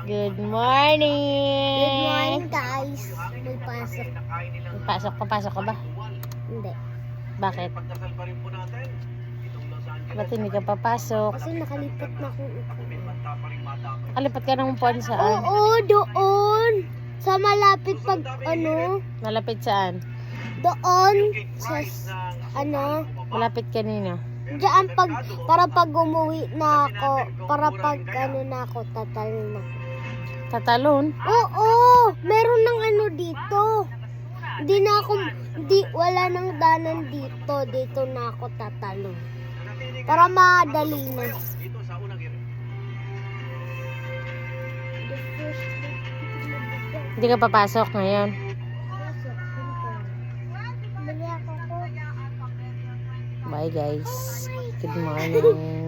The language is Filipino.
Good morning! Good morning, guys. May pasok. Papasok ka ba? Hindi. Bakit? Ba't hindi ka papasok? Kasi nakalipat na akong upuan. Nakalipat ka ng upuan saan? Oo, doon. Sa malapit pag Malapit saan? doon. Sa Malapit kanina. diyan para pag umuwi na ako, para pag na ako, tatalon ako. Tatalon? Oo, meron ng dito. Wala nang danan dito. Dito na ako tatalon. Para madali na. Hindi ka papasok ngayon. Bili ako ko. Bye guys. Good morning.